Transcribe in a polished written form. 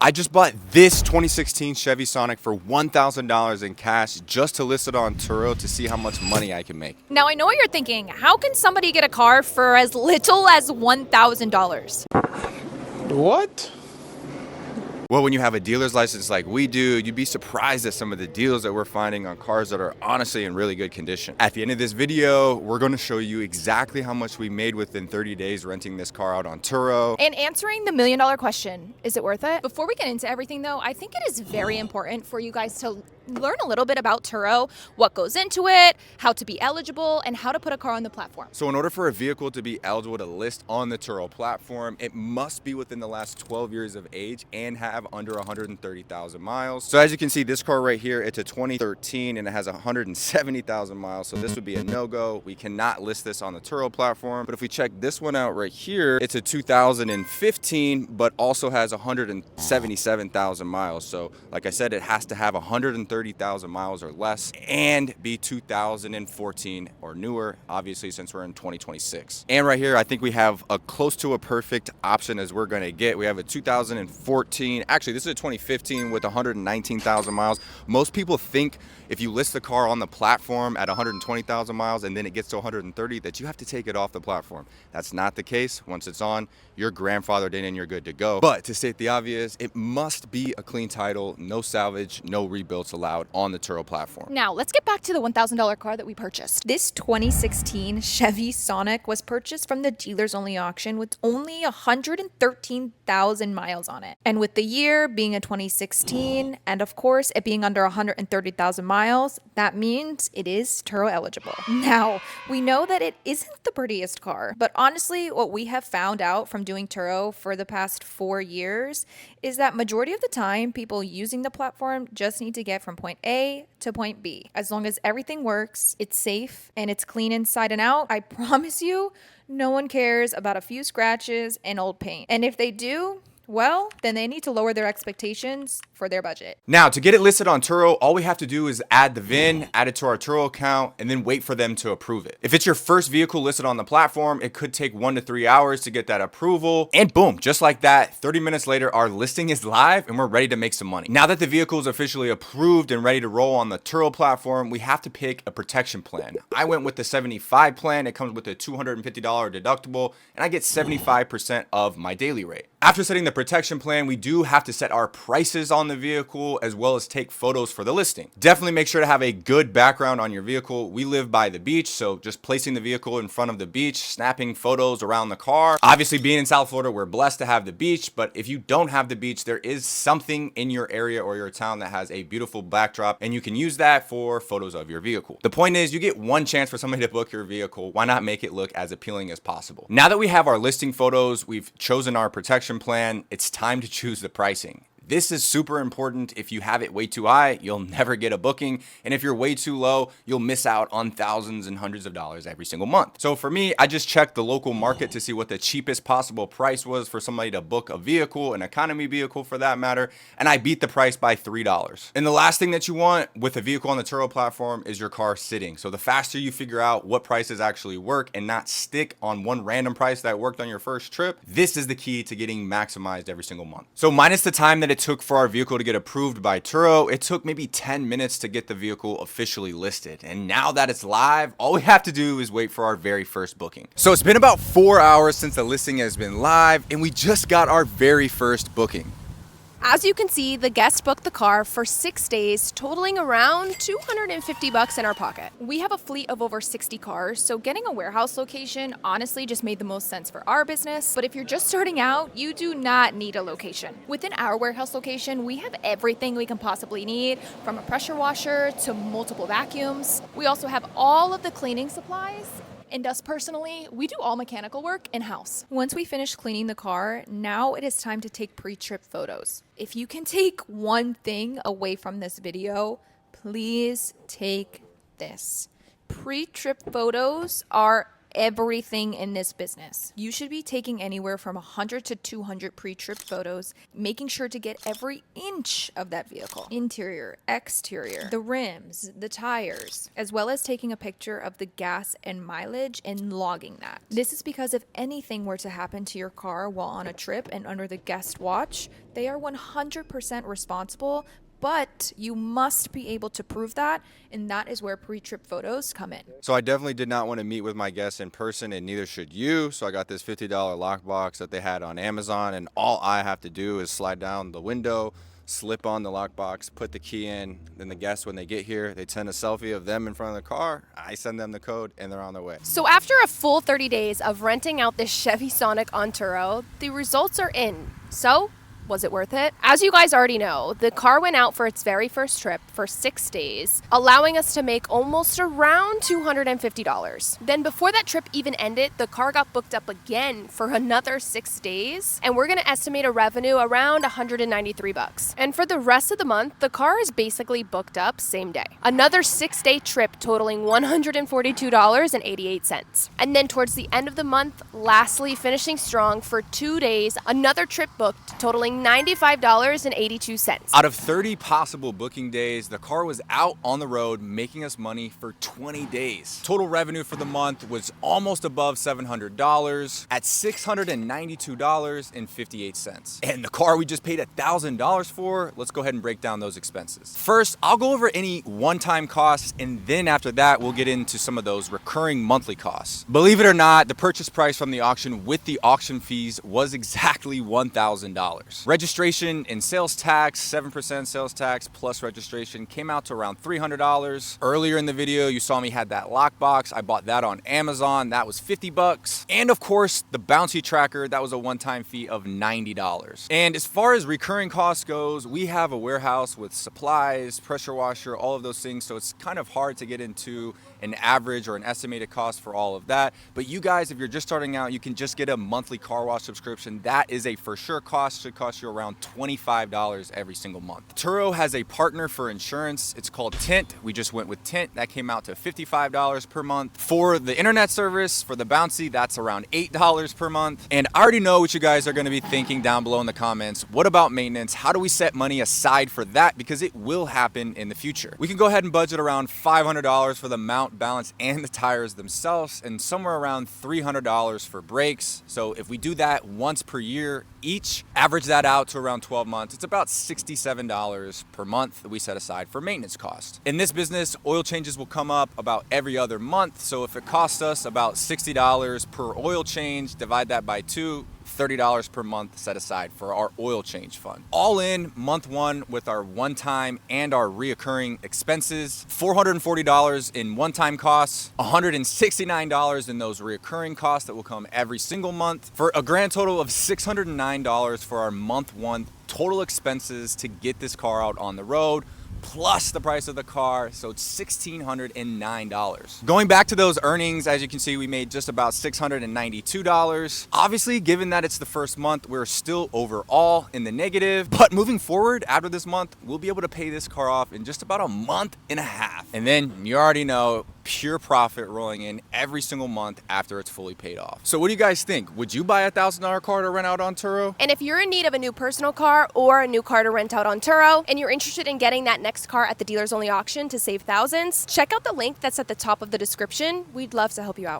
I just bought this 2016 Chevy Sonic for $1,000 in cash just to list it on Turo to see how much money I can make. Now, I know what you're thinking. How can somebody get a car for as little as $1,000? What? Well, when you have a dealer's license like we do, you'd be surprised at some of the deals that we're finding on cars that are honestly in really good condition. At the end of this video, we're going to show you exactly how much we made within 30 days renting this car out on Turo. And answering the million-dollar question, is it worth it? Before we get into everything though, I think it is very important for you guys to learn a little bit about Turo, what goes into it, how to be eligible, and how to put a car on the platform. So in order for a vehicle to be eligible to list on the Turo platform, it must be within the last 12 years of age and have under 130,000 miles. So as you can see, this car right here, it's a 2013 and it has 170,000 miles. So this would be a no-go. We cannot list this on the Turo platform. But if we check this one out right here, it's a 2015, but also has 177,000 miles. So like I said, it has to have 130,000 miles or less and be 2014 or newer, obviously, since we're in 2026. And right here, I think we have a close to a perfect option as we're going to get. We have a 2014, actually this is a 2015 with 119,000 miles. Most people think if you list the car on the platform at 120,000 miles and then it gets to 130, that you have to take it off the platform. That's not the case. Once it's on, you're grandfathered in and you're good to go. But to state the obvious, it must be a clean title, no salvage, no rebuilds allowed on the Turo platform. Now, let's get back to the $1,000 car that we purchased. This 2016 Chevy Sonic was purchased from the dealers only auction with only 113,000 miles on it. And with the year being a 2016, and of course it being under 130,000 miles, that means it is Turo eligible. Now, we know that it isn't the prettiest car, but honestly, what we have found out from doing Turo for the past 4 years is that majority of the time, people using the platform just need to get from point A to point B. As long as everything works, it's safe, and it's clean inside and out, I promise you, no one cares about a few scratches and old paint. And if they do, well, then they need to lower their expectations for their budget. Now, to get it listed on Turo, all we have to do is add the VIN, add it to our Turo account, and then wait for them to approve it. If it's your first vehicle listed on the platform, it could take 1 to 3 hours to get that approval. And boom, just like that, 30 minutes later, our listing is live and we're ready to make some money. Now that the vehicle is officially approved and ready to roll on the Turo platform, we have to pick a protection plan. I went with the 75 plan. It comes with a $250 deductible, and I get 75% of my daily rate. After setting the protection plan, we do have to set our prices on the vehicle as well as take photos for the listing. Definitely make sure to have a good background on your vehicle. We live by the beach, so just placing the vehicle in front of the beach, snapping photos around the car. Obviously, being in South Florida, we're blessed to have the beach, but if you don't have the beach, there is something in your area or your town that has a beautiful backdrop, and you can use that for photos of your vehicle. The point is, you get one chance for somebody to book your vehicle. Why not make it look as appealing as possible? Now that we have our listing photos, we've chosen our protection plan, it's time to choose the pricing. This is super important. If you have it way too high, you'll never get a booking. And if you're way too low, you'll miss out on thousands and hundreds of dollars every single month. So for me, I just checked the local market to see what the cheapest possible price was for somebody to book a vehicle, an economy vehicle for that matter, and I beat the price by $3. And the last thing that you want with a vehicle on the Turo platform is your car sitting. So the faster you figure out what prices actually work and not stick on one random price that worked on your first trip, this is the key to getting maximized every single month. So minus the time that it took for our vehicle to get approved by Turo, it took maybe 10 minutes to get the vehicle officially listed. And now that it's live, all we have to do is wait for our very first booking. So it's been about 4 hours since the listing has been live, and we just got our very first booking. As you can see, the guest booked the car for 6 days, totaling around $250 in our pocket. We have a fleet of over 60 cars, so getting a warehouse location honestly just made the most sense for our business. But if you're just starting out, you do not need a location. Within our warehouse location, we have everything we can possibly need, from a pressure washer to multiple vacuums. We also have all of the cleaning supplies. And us personally, we do all mechanical work in-house. Once we finish cleaning the car, now it is time to take pre-trip photos. If you can take one thing away from this video, please take this. Pre-trip photos are everything in this business. You should be taking anywhere from 100 to 200 pre-trip photos, making sure to get every inch of that vehicle. Interior, exterior, the rims, the tires, as well as taking a picture of the gas and mileage and logging that. This is because if anything were to happen to your car while on a trip and under the guest watch, they are 100% responsible, but you must be able to prove that, and that is where pre-trip photos come in. So I definitely did not want to meet with my guests in person, and neither should you. So I got this $50 lockbox that they had on Amazon, and all I have to do is slide down the window, slip on the lockbox, put the key in. Then the guests, when they get here, they send a selfie of them in front of the car. I send them the code, and they're on their way. So after a full 30 days of renting out this Chevy Sonic on Turo, the results are in. So, was it worth it? As you guys already know, the car went out for its very first trip for 6 days, allowing us to make almost around $250. Then before that trip even ended, the car got booked up again for another 6 days, and we're gonna estimate a revenue around $193. And for the rest of the month, the car is basically booked up same day. Another 6-day trip totaling $142.88. And then towards the end of the month, lastly finishing strong for 2 days, another trip booked totaling $95.82. Out of 30 possible booking days, the car was out on the road making us money for 20 days. Total revenue for the month was almost above $700 at $692.58. And the car we just paid $1,000 for, let's go ahead and break down those expenses. First, I'll go over any one-time costs, and then after that, we'll get into some of those recurring monthly costs. Believe it or not, the purchase price from the auction with the auction fees was exactly $1,000. Registration and sales tax, 7% sales tax plus registration, came out to around $300. Earlier in the video, you saw me had that lockbox. I bought that on Amazon. That was $50. And of course, the bouncy tracker, that was a one-time fee of $90. And as far as recurring costs goes, we have a warehouse with supplies, pressure washer, all of those things. So it's kind of hard to get into an average or an estimated cost for all of that. But you guys, if you're just starting out, you can just get a monthly car wash subscription. That is a for sure cost. Should cost you around $25 every single month. Turo has a partner for insurance. It's called Tint. We just went with Tint. That came out to $55 per month. For the internet service, for the bouncy, that's around $8 per month. And I already know what you guys are going to be thinking down below in the comments. What about maintenance? How do we set money aside for that? Because it will happen in the future. We can go ahead and budget around $500 for the mount, balance, and the tires themselves, and somewhere around $300 for brakes. So if we do that once per year each, average that out to around 12 months, it's about $67 per month that we set aside for maintenance costs. In this business, oil changes will come up about every other month. So if it costs us about $60 per oil change, divide that by 2, $30 per month set aside for our oil change fund. All in, month one with our one-time and our reoccurring expenses, $440 in one-time costs, $169 in those reoccurring costs that will come every single month, for a grand total of $609 for our month one total expenses to get this car out on the road, plus the price of the car, so it's $1,609. Going back to those earnings, as you can see, we made just about $692. Obviously, given that it's the first month, we're still overall in the negative, but moving forward, after this month, we'll be able to pay this car off in just about a month and a half. And then you already know, pure profit rolling in every single month after it's fully paid off. So what do you guys think? Would you buy a $1,000 car to rent out on Turo? And if you're in need of a new personal car or a new car to rent out on Turo, and you're interested in getting that next car at the dealers only auction to save thousands, check out the link that's at the top of the description. We'd love to help you out.